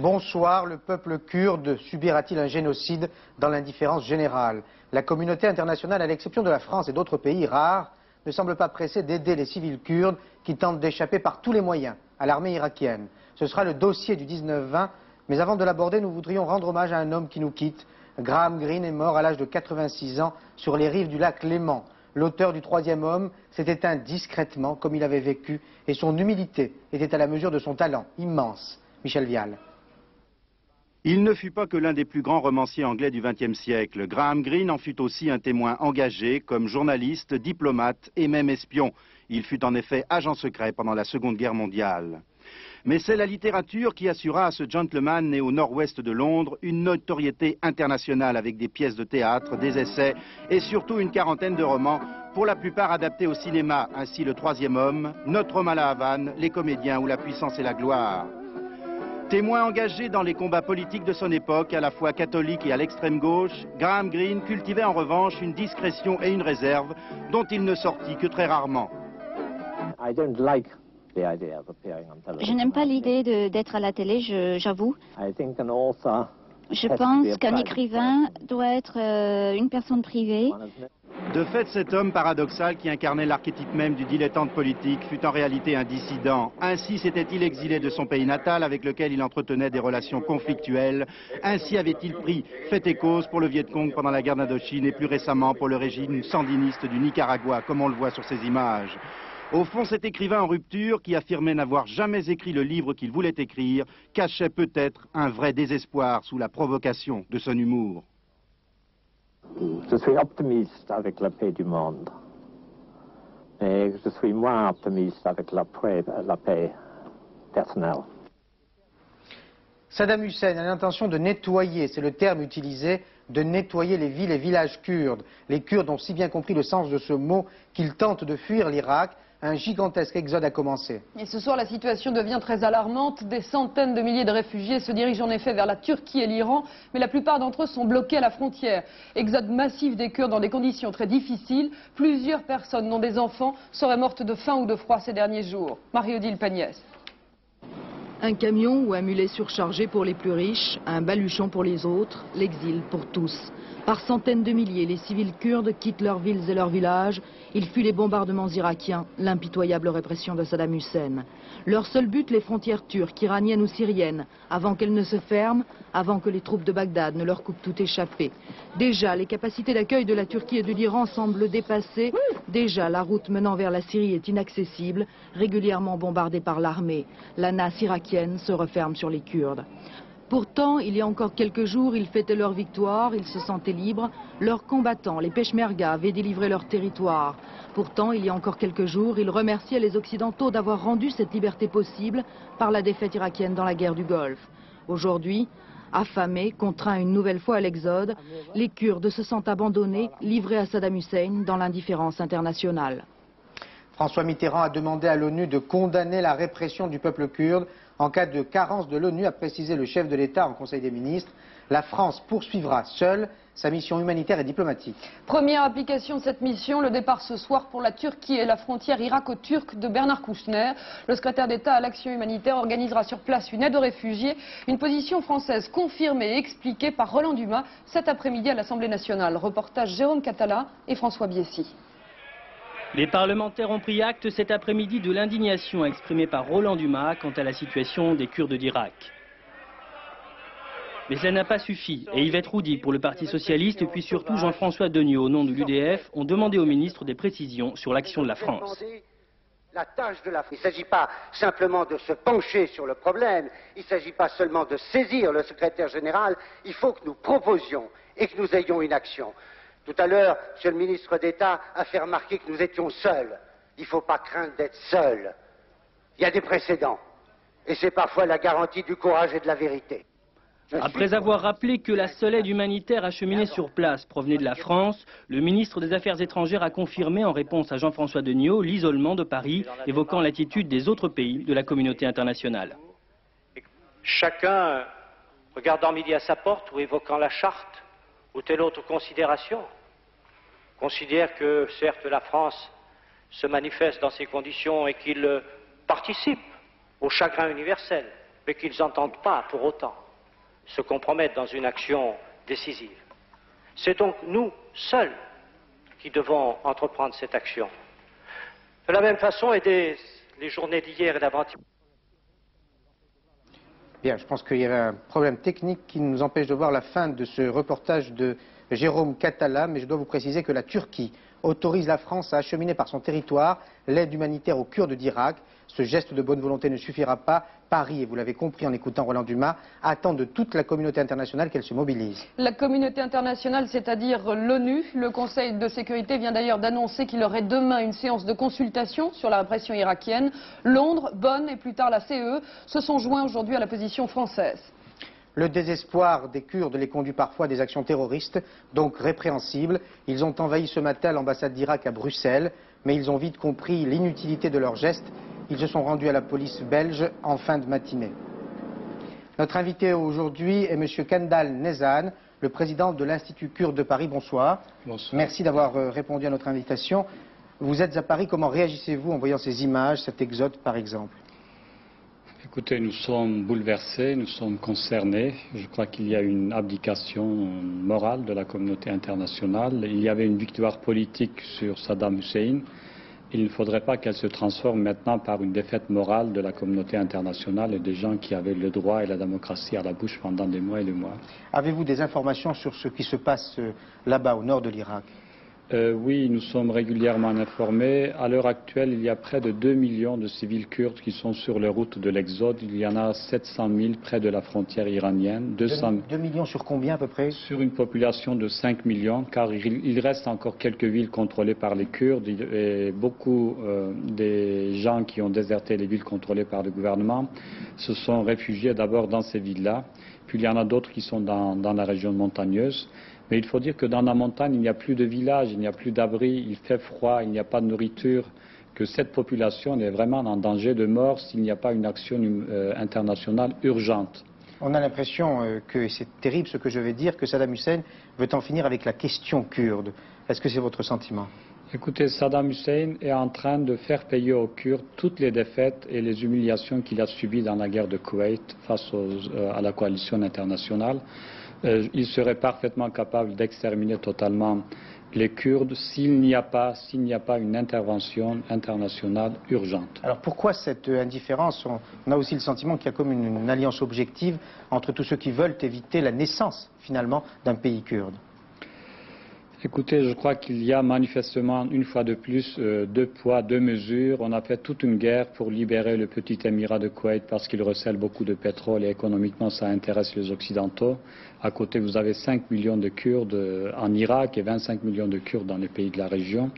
Bonsoir, le peuple kurde subira-t-il un génocide dans l'indifférence générale? La communauté internationale, à l'exception de la France et d'autres pays rares, ne semble pas pressée d'aider les civils kurdes qui tentent d'échapper par tous les moyens à l'armée irakienne. Ce sera le dossier du 19-20, mais avant de l'aborder, nous voudrions rendre hommage à un homme qui nous quitte. Graham Greene est mort à l'âge de 86 ans sur les rives du lac Léman. L'auteur du troisième homme s'est éteint discrètement comme il avait vécu et son humilité était à la mesure de son talent immense. Michel Vial. Il ne fut pas que l'un des plus grands romanciers anglais du XXe siècle. Graham Greene en fut aussi un témoin engagé comme journaliste, diplomate et même espion. Il fut en effet agent secret pendant la Seconde Guerre mondiale. Mais c'est la littérature qui assura à ce gentleman né au nord-ouest de Londres une notoriété internationale avec des pièces de théâtre, des essais et surtout une quarantaine de romans, pour la plupart adaptés au cinéma, ainsi Le Troisième Homme, Notre homme à la Havane, Les Comédiens ou La puissance et la gloire. Témoin engagé dans les combats politiques de son époque, à la fois catholique et à l'extrême gauche, Graham Greene cultivait en revanche une discrétion et une réserve dont il ne sortit que très rarement. Je n'aime pas l'idée d'être à la télé, j'avoue. Je pense qu'un écrivain doit être une personne privée. De fait, cet homme paradoxal qui incarnait l'archétype même du dilettante politique fut en réalité un dissident. Ainsi s'était-il exilé de son pays natal avec lequel il entretenait des relations conflictuelles. Ainsi avait-il pris fait et cause pour le Viet Cong pendant la guerre d'Indochine et plus récemment pour le régime sandiniste du Nicaragua, comme on le voit sur ces images. Au fond, cet écrivain en rupture, qui affirmait n'avoir jamais écrit le livre qu'il voulait écrire, cachait peut-être un vrai désespoir sous la provocation de son humour. Je suis optimiste avec la paix du monde, mais je suis moins optimiste avec la paix personnelle. Saddam Hussein a l'intention de nettoyer, c'est le terme utilisé, de nettoyer les villes et villages kurdes. Les Kurdes ont si bien compris le sens de ce mot qu'ils tentent de fuir l'Irak. Un gigantesque exode a commencé. Et ce soir, la situation devient très alarmante. Des centaines de milliers de réfugiés se dirigent en effet vers la Turquie et l'Iran, mais la plupart d'entre eux sont bloqués à la frontière. Exode massif des Kurdes dans des conditions très difficiles. Plusieurs personnes, dont des enfants, seraient mortes de faim ou de froid ces derniers jours. Marie-Odile Pagnès. Un camion ou un mulet surchargé pour les plus riches, un baluchon pour les autres, l'exil pour tous. Par centaines de milliers, les civils kurdes quittent leurs villes et leurs villages. Ils fuient les bombardements irakiens, l'impitoyable répression de Saddam Hussein. Leur seul but, les frontières turques, iraniennes ou syriennes, avant qu'elles ne se ferment, avant que les troupes de Bagdad ne leur coupent tout échappé. Déjà, les capacités d'accueil de la Turquie et de l'Iran semblent dépassées. Déjà, la route menant vers la Syrie est inaccessible, régulièrement bombardée par l'armée. La nasse irakienne se referme sur les Kurdes. Pourtant, il y a encore quelques jours, ils fêtaient leur victoire, ils se sentaient libres. Leurs combattants, les Peshmerga, avaient délivré leur territoire. Pourtant, il y a encore quelques jours, ils remerciaient les Occidentaux d'avoir rendu cette liberté possible par la défaite irakienne dans la guerre du Golfe. Aujourd'hui, affamés, contraints une nouvelle fois à l'exode, les Kurdes se sentent abandonnés, livrés à Saddam Hussein dans l'indifférence internationale. François Mitterrand a demandé à l'ONU de condamner la répression du peuple kurde. En cas de carence de l'ONU, a précisé le chef de l'État en Conseil des ministres, la France poursuivra seule sa mission humanitaire et diplomatique. Première application de cette mission, le départ ce soir pour la Turquie et la frontière irako-turque de Bernard Kouchner. Le secrétaire d'État à l'action humanitaire organisera sur place une aide aux réfugiés. Une position française confirmée et expliquée par Roland Dumas cet après-midi à l'Assemblée nationale. Reportage Jérôme Catala et François Biessy. Les parlementaires ont pris acte cet après-midi de l'indignation exprimée par Roland Dumas quant à la situation des Kurdes d'Irak. Mais cela n'a pas suffi et Yvette Roudy pour le Parti socialiste et puis surtout Jean-François Deniau au nom de l'UDF ont demandé au ministre des précisions sur l'action de la France. La tâche de la France. Il ne s'agit pas simplement de se pencher sur le problème, il ne s'agit pas seulement de saisir le secrétaire général, il faut que nous proposions et que nous ayons une action. Tout à l'heure, M. le ministre d'État a fait remarquer que nous étions seuls. Il ne faut pas craindre d'être seuls. Il y a des précédents. Et c'est parfois la garantie du courage et de la vérité. Après avoir rappelé que la seule aide humanitaire acheminée sur place provenait de la France, le ministre des Affaires étrangères a confirmé en réponse à Jean-François Deniau l'isolement de Paris, évoquant l'attitude des autres pays de la communauté internationale. Chacun, regardant midi à sa porte ou évoquant la charte, ou telle autre considération, considère que, certes, la France se manifeste dans ces conditions et qu'il participe au chagrin universel. mais qu'ils n'entendent pas pour autant se compromettre dans une action décisive. C'est donc nous seuls qui devons entreprendre cette action. De la même façon, aider les journées d'hier et d'avant-hier. Bien, je pense qu'il y avait un problème technique qui nous empêche de voir la fin de ce reportage de Jérôme Catala, mais je dois vous préciser que la Turquie autorise la France à acheminer par son territoire l'aide humanitaire aux Kurdes d'Irak. Ce geste de bonne volonté ne suffira pas. Paris, et vous l'avez compris en écoutant Roland Dumas, attend de toute la communauté internationale qu'elle se mobilise. La communauté internationale, c'est-à-dire l'ONU, le Conseil de sécurité vient d'ailleurs d'annoncer qu'il y aurait demain une séance de consultation sur la répression irakienne. Londres, Bonn et plus tard la CEE se sont joints aujourd'hui à la position française. Le désespoir des Kurdes les conduit parfois à des actions terroristes, donc répréhensibles. Ils ont envahi ce matin l'ambassade d'Irak à Bruxelles, mais ils ont vite compris l'inutilité de leurs gestes. Ils se sont rendus à la police belge en fin de matinée. Notre invité aujourd'hui est M. Kendal Nezhan, le président de l'Institut kurde de Paris. Bonsoir. Bonsoir. Merci d'avoir répondu à notre invitation. Vous êtes à Paris, comment réagissez-vous en voyant ces images, cet exode par exemple ? Écoutez, nous sommes bouleversés, nous sommes concernés. Je crois qu'il y a une abdication morale de la communauté internationale. Il y avait une victoire politique sur Saddam Hussein. Il ne faudrait pas qu'elle se transforme maintenant par une défaite morale de la communauté internationale et des gens qui avaient le droit et la démocratie à la bouche pendant des mois et des mois. Avez-vous des informations sur ce qui se passe là-bas, au nord de l'Irak ? Oui, nous sommes régulièrement informés. À l'heure actuelle, il y a près de 2 millions de civils kurdes qui sont sur les routes de l'exode. Il y en a 700 000 près de la frontière iranienne. 2 millions sur combien à peu près ? Sur une population de 5 millions, car il reste encore quelques villes contrôlées par les Kurdes. Et beaucoup des gens qui ont déserté les villes contrôlées par le gouvernement se sont réfugiés d'abord dans ces villes-là. Puis il y en a d'autres qui sont dans la région montagneuse. Mais il faut dire que dans la montagne, il n'y a plus de village, il n'y a plus d'abri, il fait froid, il n'y a pas de nourriture, que cette population est vraiment en danger de mort s'il n'y a pas une action internationale urgente. On a l'impression que, c'est terrible ce que je vais dire, que Saddam Hussein veut en finir avec la question kurde. Est-ce que c'est votre sentiment ? Écoutez, Saddam Hussein est en train de faire payer aux Kurdes toutes les défaites et les humiliations qu'il a subies dans la guerre de Koweït face à la coalition internationale. Il serait parfaitement capable d'exterminer totalement les Kurdes s'il n'y a pas une intervention internationale urgente. Alors pourquoi cette indifférence ? On a aussi le sentiment qu'il y a comme une alliance objective entre tous ceux qui veulent éviter la naissance finalement d'un pays kurde. Écoutez, je crois qu'il y a manifestement, une fois de plus, 2 poids, 2 mesures. On a fait toute une guerre pour libérer le petit émirat de Koweït parce qu'il recèle beaucoup de pétrole et économiquement ça intéresse les Occidentaux. À côté, vous avez 5 millions de Kurdes en Irak et 25 millions de Kurdes dans les pays de la région.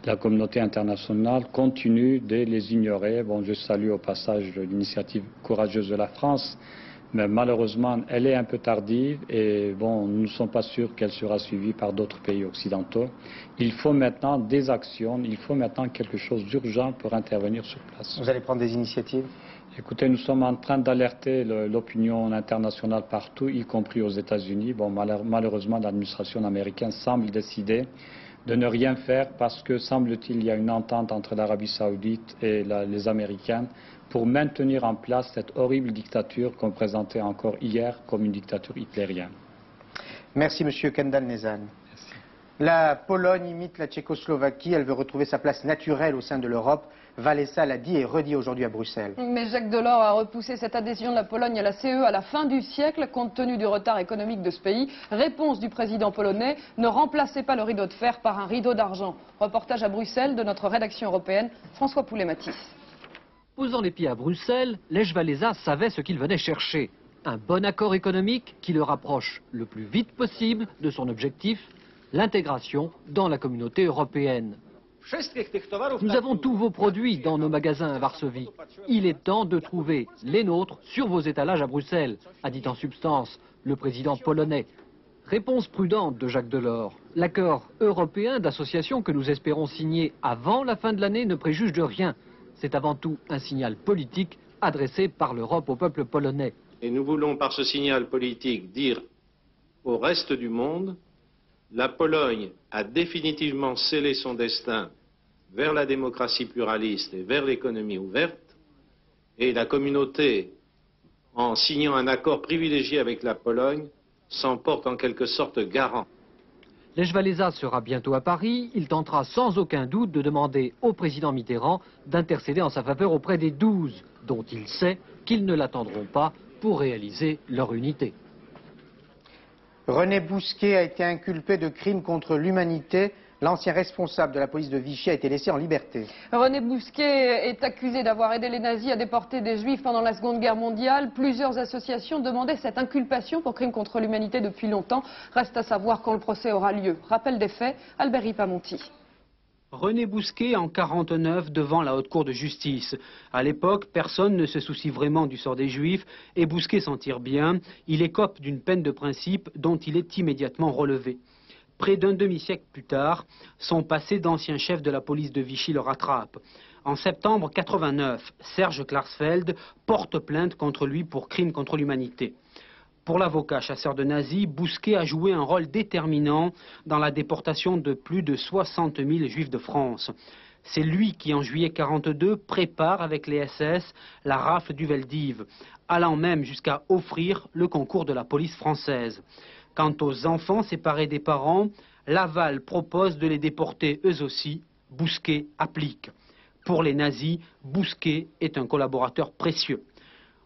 La communauté internationale continue de les ignorer. Bon, je salue au passage l'initiative courageuse de la France. Mais malheureusement, elle est un peu tardive et bon, nous ne sommes pas sûrs qu'elle sera suivie par d'autres pays occidentaux. Il faut maintenant des actions, il faut maintenant quelque chose d'urgent pour intervenir sur place. Vous allez prendre des initiatives ? Écoutez, nous sommes en train d'alerter l'opinion internationale partout, y compris aux États-Unis. Bon, malheureusement, l'administration américaine semble décider de ne rien faire parce que, semble-t-il, il y a une entente entre l'Arabie saoudite et les Américains pour maintenir en place cette horrible dictature qu'on présentait encore hier comme une dictature hitlérienne. Merci, Monsieur Kendal Nezhan. Merci. La Pologne imite la Tchécoslovaquie, elle veut retrouver sa place naturelle au sein de l'Europe. Walesa l'a dit et redit aujourd'hui à Bruxelles. Mais Jacques Delors a repoussé cette adhésion de la Pologne à la CE à la fin du siècle, compte tenu du retard économique de ce pays. Réponse du président polonais, ne remplacez pas le rideau de fer par un rideau d'argent. Reportage à Bruxelles de notre rédaction européenne, François Poulet-Matisse. Posant les pieds à Bruxelles, Lech Walesa savait ce qu'il venait chercher. Un bon accord économique qui le rapproche le plus vite possible de son objectif, l'intégration dans la communauté européenne. Nous avons tous vos produits dans nos magasins à Varsovie. Il est temps de trouver les nôtres sur vos étalages à Bruxelles, a dit en substance le président polonais. Réponse prudente de Jacques Delors. L'accord européen d'association que nous espérons signer avant la fin de l'année ne préjuge de rien. C'est avant tout un signal politique adressé par l'Europe au peuple polonais. Et nous voulons par ce signal politique dire au reste du monde, la Pologne a définitivement scellé son destin vers la démocratie pluraliste et vers l'économie ouverte, et la communauté en signant un accord privilégié avec la Pologne, s'en porte en quelque sorte garant. Lech Walesa sera bientôt à Paris. Il tentera sans aucun doute de demander au président Mitterrand d'intercéder en sa faveur auprès des 12, dont il sait qu'ils ne l'attendront pas pour réaliser leur unité. René Bousquet a été inculpé de crimes contre l'humanité. L'ancien responsable de la police de Vichy a été laissé en liberté. René Bousquet est accusé d'avoir aidé les nazis à déporter des juifs pendant la Seconde Guerre mondiale. Plusieurs associations demandaient cette inculpation pour crimes contre l'humanité depuis longtemps. Reste à savoir quand le procès aura lieu. Rappel des faits, Albert Ripamonti. René Bousquet en 1949 devant la Haute Cour de justice. À l'époque, personne ne se soucie vraiment du sort des Juifs et Bousquet s'en tire bien. Il écope d'une peine de principe dont il est immédiatement relevé. Près d'un demi-siècle plus tard, son passé d'ancien chef de la police de Vichy le rattrape. En septembre 1989, Serge Klarsfeld porte plainte contre lui pour crime contre l'humanité. Pour l'avocat chasseur de nazis, Bousquet a joué un rôle déterminant dans la déportation de plus de 60 000 juifs de France. C'est lui qui, en juillet 1942, prépare avec les SS la rafle du Veldiv, allant même jusqu'à offrir le concours de la police française. Quant aux enfants séparés des parents, Laval propose de les déporter eux aussi. Bousquet applique. Pour les nazis, Bousquet est un collaborateur précieux.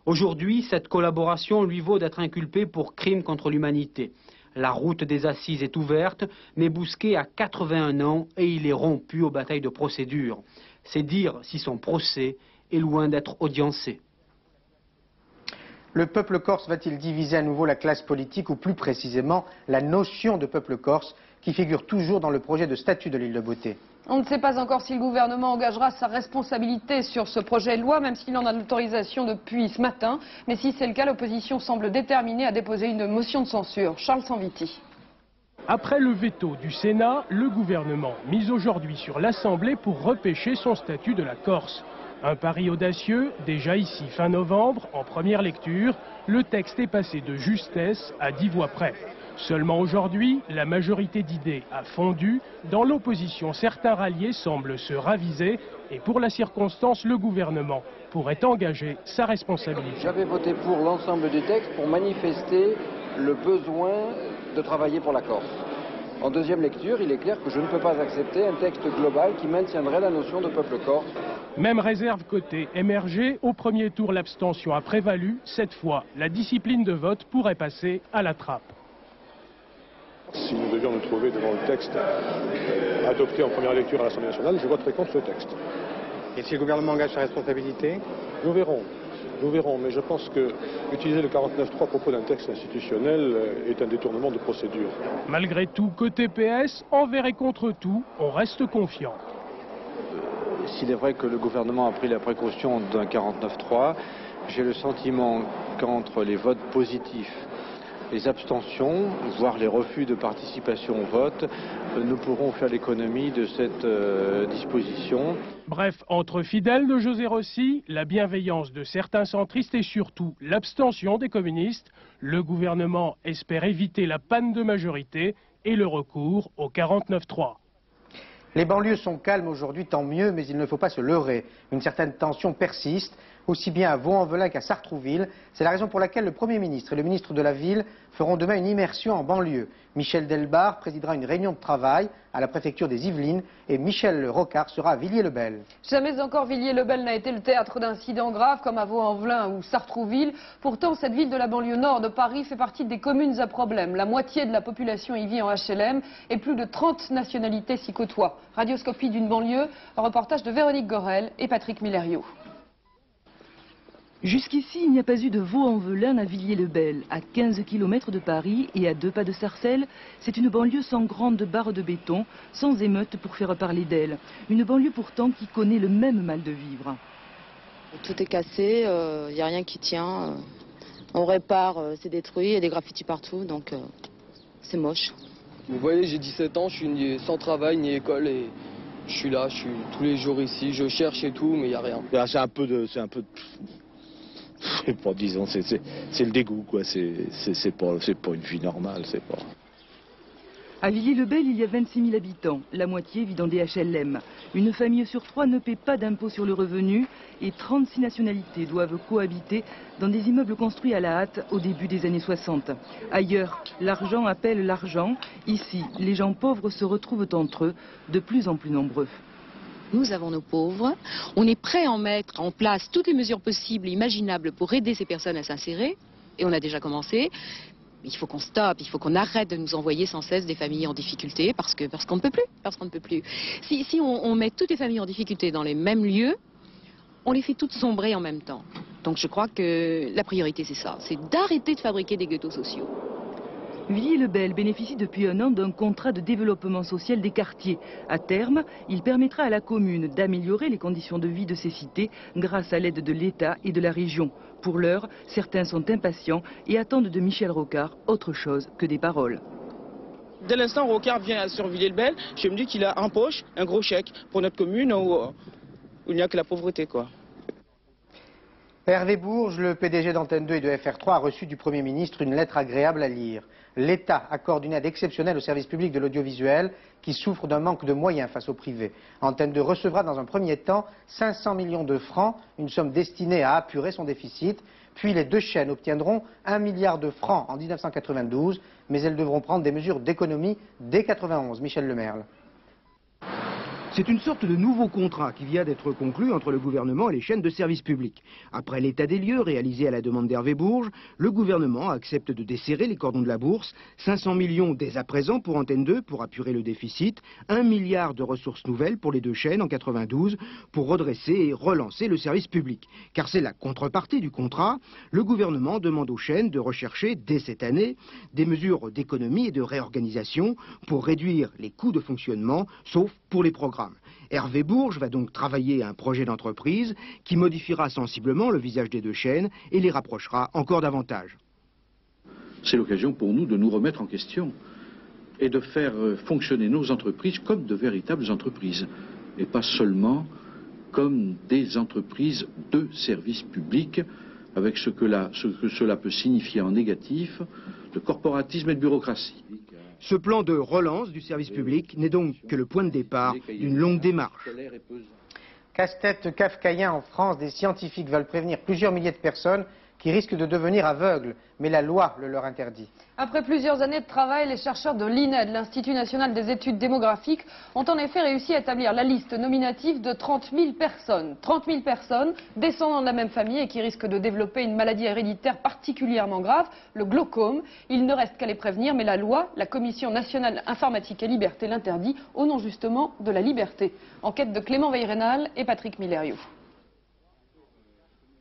Aujourd'hui, cette collaboration lui vaut d'être inculpé pour crime contre l'humanité. La route des assises est ouverte, mais Bousquet a 81 ans et il est rompu aux batailles de procédure. C'est dire si son procès est loin d'être audiencé. Le peuple corse va-t-il diviser à nouveau la classe politique, ou plus précisément la notion de peuple corse qui figure toujours dans le projet de statut de l'île de Beauté? On ne sait pas encore si le gouvernement engagera sa responsabilité sur ce projet de loi, même s'il en a l'autorisation depuis ce matin. Mais si c'est le cas, l'opposition semble déterminée à déposer une motion de censure. Charles Sanviti. Après le veto du Sénat, le gouvernement mise aujourd'hui sur l'Assemblée pour repêcher son statut de la Corse. Un pari audacieux, déjà ici fin novembre, en première lecture, le texte est passé de justesse à 10 voix près. Seulement aujourd'hui, la majorité d'idées a fondu. Dans l'opposition, certains ralliés semblent se raviser et pour la circonstance, le gouvernement pourrait engager sa responsabilité. J'avais voté pour l'ensemble du texte pour manifester le besoin de travailler pour la Corse. En deuxième lecture, il est clair que je ne peux pas accepter un texte global qui maintiendrait la notion de peuple corse. Même réserve côté MRG, au premier tour l'abstention a prévalu. Cette fois, la discipline de vote pourrait passer à la trappe. Si nous devions nous trouver devant le texte adopté en première lecture à l'Assemblée nationale, je voterai contre ce texte. Et si le gouvernement engage sa responsabilité? Nous verrons. Nous verrons, mais je pense que utiliser le 49.3 à propos d'un texte institutionnel est un détournement de procédure. Malgré tout, côté PS, envers et contre tout, on reste confiant. S'il est vrai que le gouvernement a pris la précaution d'un 49.3, j'ai le sentiment qu'entre les votes positifs, les abstentions, voire les refus de participation au vote, nous pourrons faire l'économie de cette disposition. Bref, entre fidèles de José Rossi, la bienveillance de certains centristes et surtout l'abstention des communistes, le gouvernement espère éviter la panne de majorité et le recours au 49.3. Les banlieues sont calmes aujourd'hui, tant mieux, mais il ne faut pas se leurrer. Une certaine tension persiste, aussi bien à Vaux-en-Velin qu'à Sartrouville. C'est la raison pour laquelle le Premier ministre et le ministre de la Ville feront demain une immersion en banlieue. Michel Delbar présidera une réunion de travail à la préfecture des Yvelines et Michel Rocard sera à Villiers-le-Bel. Jamais encore Villiers-le-Bel n'a été le théâtre d'incidents graves comme à Vaux-en-Velin ou Sartrouville. Pourtant, cette ville de la banlieue nord de Paris fait partie des communes à problème. La moitié de la population y vit en HLM et plus de 30 nationalités s'y côtoient. Radioscopie d'une banlieue, un reportage de Véronique Gorel et Patrick Millerio. Jusqu'ici, il n'y a pas eu de Vaux-en-Velin à Villiers-le-Bel. À 15 km de Paris et à 2 pas de Sarcelles, c'est une banlieue sans grande barre de béton, sans émeute pour faire parler d'elle. Une banlieue pourtant qui connaît le même mal de vivre. Tout est cassé, il n'y a rien qui tient. On répare, c'est détruit, il y a des graffitis partout, donc c'est moche. Vous voyez, j'ai 17 ans, je suis sans travail ni école et je suis là, je suis tous les jours ici, je cherche et tout, mais il n'y a rien. C'est un peu de... C'est pas, disons, c'est le dégoût, quoi. C'est pas une vie normale, c'est pas... À Villiers-le-Bel, il y a 26 000 habitants, la moitié vit dans des HLM. Une famille sur 3 ne paie pas d'impôt sur le revenu et 36 nationalités doivent cohabiter dans des immeubles construits à la hâte au début des années 60. Ailleurs, l'argent appelle l'argent. Ici, les gens pauvres se retrouvent entre eux, de plus en plus nombreux. Nous avons nos pauvres, on est prêt à en mettre en place toutes les mesures possibles et imaginables pour aider ces personnes à s'insérer, et on a déjà commencé. Il faut qu'on stoppe, il faut qu'on arrête de nous envoyer sans cesse des familles en difficulté parce qu'on ne peut plus, Si on met toutes les familles en difficulté dans les mêmes lieux, on les fait toutes sombrer en même temps. Donc je crois que la priorité c'est ça, c'est d'arrêter de fabriquer des ghettos sociaux. Villiers-le-Bel bénéficie depuis un an d'un contrat de développement social des quartiers. À terme, il permettra à la commune d'améliorer les conditions de vie de ces cités grâce à l'aide de l'État et de la région. Pour l'heure, certains sont impatients et attendent de Michel Rocard autre chose que des paroles. Dès l'instant où Rocard vient sur Villiers-le-Bel, je me dis qu'il a en poche un gros chèque pour notre commune où il n'y a que la pauvreté, quoi. Hervé Bourges, le PDG d'Antenne 2 et de FR3, a reçu du Premier ministre une lettre agréable à lire. L'État accorde une aide exceptionnelle au service public de l'audiovisuel qui souffre d'un manque de moyens face au privé. Antenne 2 recevra dans un premier temps 500 millions de francs, une somme destinée à apurer son déficit. Puis les deux chaînes obtiendront 1 milliard de francs en 1992, mais elles devront prendre des mesures d'économie dès 1991. Michel Lemerle. C'est une sorte de nouveau contrat qui vient d'être conclu entre le gouvernement et les chaînes de services publics. Après l'état des lieux réalisé à la demande d'Hervé Bourges, le gouvernement accepte de desserrer les cordons de la bourse, 500 millions dès à présent pour Antenne 2 pour apurer le déficit, 1 milliard de ressources nouvelles pour les deux chaînes en 92 pour redresser et relancer le service public. Car c'est la contrepartie du contrat, le gouvernement demande aux chaînes de rechercher dès cette année des mesures d'économie et de réorganisation pour réduire les coûts de fonctionnement, sauf pour les programmes. Hervé Bourges va donc travailler à un projet d'entreprise qui modifiera sensiblement le visage des deux chaînes et les rapprochera encore davantage. C'est l'occasion pour nous de nous remettre en question et de faire fonctionner nos entreprises comme de véritables entreprises et pas seulement comme des entreprises de services publics avec ce que cela peut signifier en négatif de corporatisme et de bureaucratie. Ce plan de relance du service public n'est donc que le point de départ d'une longue démarche. Casse-tête kafkaïen en France, des scientifiques veulent prévenir plusieurs milliers de personnes qui risquent de devenir aveugles, mais la loi le leur interdit. Après plusieurs années de travail, les chercheurs de l'INED, l'Institut national des études démographiques, ont en effet réussi à établir la liste nominative de 30 000 personnes. 30 000 personnes descendant de la même famille et qui risquent de développer une maladie héréditaire particulièrement grave, le glaucome. Il ne reste qu'à les prévenir, mais la loi, la Commission nationale informatique et liberté l'interdit au nom justement de la liberté. Enquête de Clément Veillerenal et Patrick Millerio.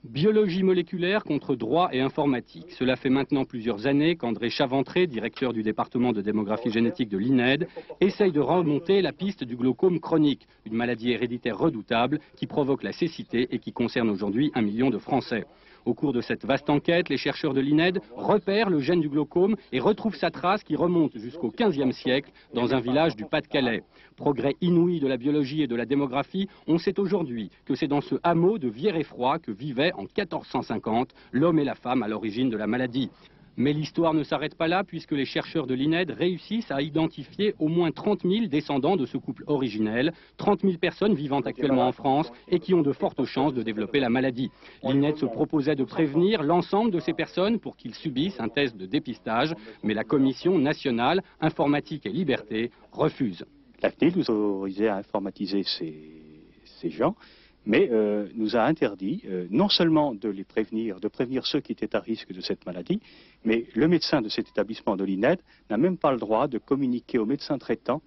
Biologie moléculaire contre droit et informatique. Cela fait maintenant plusieurs années qu'André Chaventré, directeur du département de démographie génétique de l'INED, essaye de remonter la piste du glaucome chronique, une maladie héréditaire redoutable qui provoque la cécité et qui concerne aujourd'hui 1 million de Français. Au cours de cette vaste enquête, les chercheurs de l'INED repèrent le gène du glaucome et retrouvent sa trace qui remonte jusqu'au XVe siècle dans un village du Pas-de-Calais. Progrès inouï de la biologie et de la démographie, on sait aujourd'hui que c'est dans ce hameau de Viereffroy que vivaient en 1450 l'homme et la femme à l'origine de la maladie. Mais l'histoire ne s'arrête pas là puisque les chercheurs de l'INED réussissent à identifier au moins 30 000 descendants de ce couple originel, 30 000 personnes vivant actuellement en France et qui ont de fortes chances de développer la maladie. L'INED se proposait de prévenir l'ensemble de ces personnes pour qu'ils subissent un test de dépistage, mais la Commission nationale informatique et liberté refuse. La CNIL nous a autorisé à informatiser ces gens, mais nous a interdit non seulement de les prévenir, de prévenir ceux qui étaient à risque de cette maladie, mais le médecin de cet établissement de l'INED n'a même pas le droit de communiquer au médecin traitant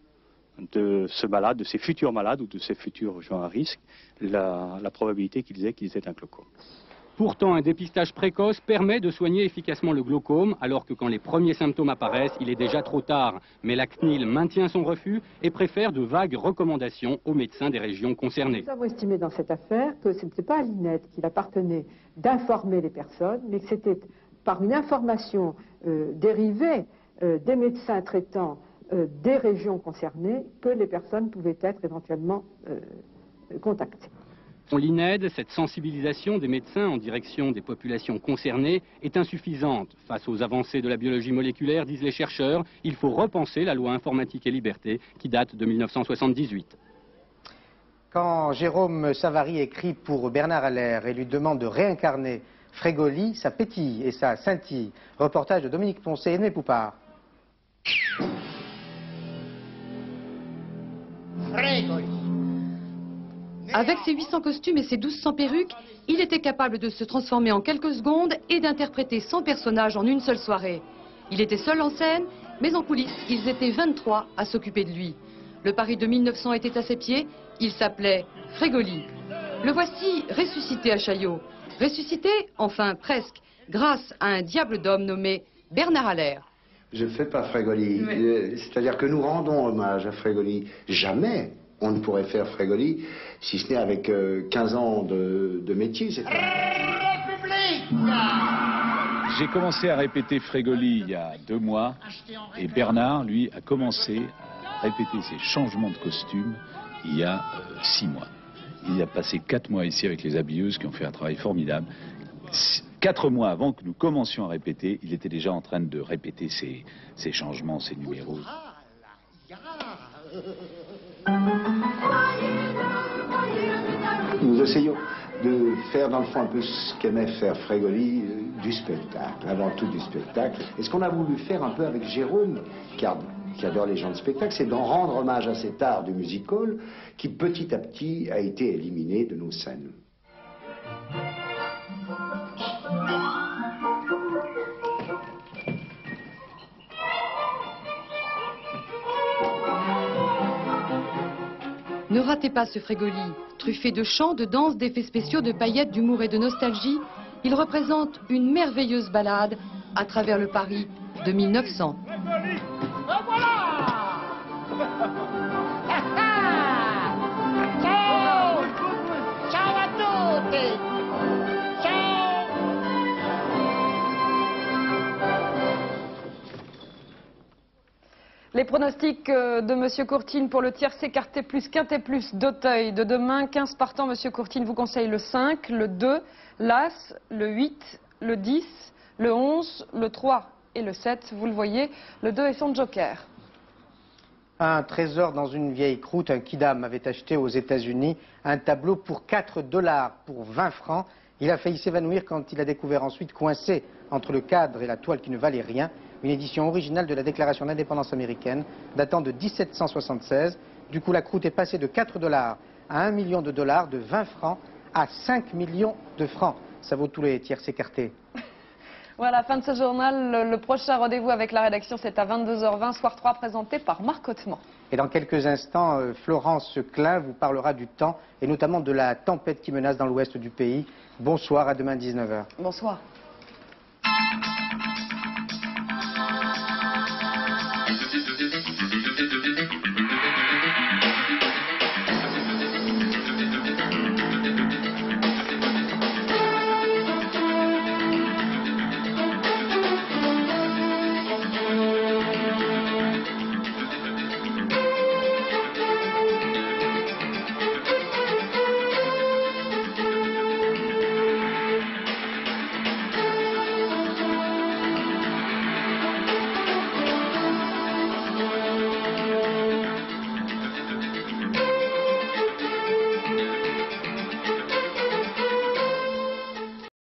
de ce malade, de ces futurs malades ou de ces futurs gens à risque, la probabilité qu'ils aient un glaucome. Pourtant, un dépistage précoce permet de soigner efficacement le glaucome, alors que quand les premiers symptômes apparaissent, il est déjà trop tard. Mais la CNIL maintient son refus et préfère de vagues recommandations aux médecins des régions concernées. Nous avons estimé dans cette affaire que ce n'était pas à l'INED qu'il appartenait d'informer les personnes, mais que c'était par une information dérivée des médecins traitants des régions concernées que les personnes pouvaient être éventuellement contactées. L'INED, cette sensibilisation des médecins en direction des populations concernées est insuffisante. Face aux avancées de la biologie moléculaire, disent les chercheurs, il faut repenser la loi informatique et liberté qui date de 1978. Quand Jérôme Savary écrit pour Bernard Allaire et lui demande de réincarner Frégoli, ça pétille et ça scintille. Reportage de Dominique Poncet et Edmé Poupard. Frégoli. Avec ses 800 costumes et ses 1200 perruques, il était capable de se transformer en quelques secondes et d'interpréter 100 personnages en une seule soirée. Il était seul en scène, mais en coulisses, ils étaient 23 à s'occuper de lui. Le Paris de 1900 était à ses pieds, il s'appelait Frégoli. Le voici ressuscité à Chaillot. Ressuscité, enfin presque, grâce à un diable d'homme nommé Bernard Allaire. Je ne fais pas Frégoli, c'est-à-dire que nous rendons hommage à Frégoli. Jamais on ne pourrait faire Frégoli, si ce n'est avec 15 ans de métier. J'ai commencé à répéter Frégoli il y a 2 mois, et Bernard, lui, a commencé à répéter ses changements de costume il y a 6 mois. Il a passé 4 mois ici avec les habilleuses qui ont fait un travail formidable. 4 mois avant que nous commencions à répéter, il était déjà en train de répéter ses changements, ses numéros. Nous essayons de faire dans le fond un peu ce qu'aimait faire Frégoli, du spectacle, avant tout du spectacle. Et ce qu'on a voulu faire un peu avec Jérôme, qui adore les gens de spectacle, c'est d'en rendre hommage à cet art du music-hall qui petit à petit a été éliminé de nos scènes. Ne ratez pas ce Frégoli, truffé de chants, de danses, d'effets spéciaux, de paillettes, d'humour et de nostalgie. Il représente une merveilleuse balade à travers le Paris de 1900. Ciao! Ciao à tutti! Ciao! Les pronostics de M. Courtine pour le tiercé écarté plus quintet plus d'Auteuil de demain. 15 partants, M. Courtine vous conseille le 5, le 2, l'As, le 8, le 10, le 11, le 3 et le 7. Vous le voyez, le 2 est son joker. Un trésor dans une vieille croûte, un kidam avait acheté aux États-Unis un tableau pour 4 $ pour 20 francs. Il a failli s'évanouir quand il a découvert ensuite, coincé entre le cadre et la toile qui ne valait rien, une édition originale de la Déclaration d'indépendance américaine datant de 1776. Du coup, la croûte est passée de 4 $ à 1 million de $, de 20 francs à 5 millions de francs. Ça vaut tous les tierces écartés. Voilà, fin de ce journal. Le prochain rendez-vous avec la rédaction, c'est à 22h20, soir 3, présenté par Marc Hautement. Et dans quelques instants, Florence Klein vous parlera du temps et notamment de la tempête qui menace dans l'ouest du pays. Bonsoir, à demain 19h. Bonsoir.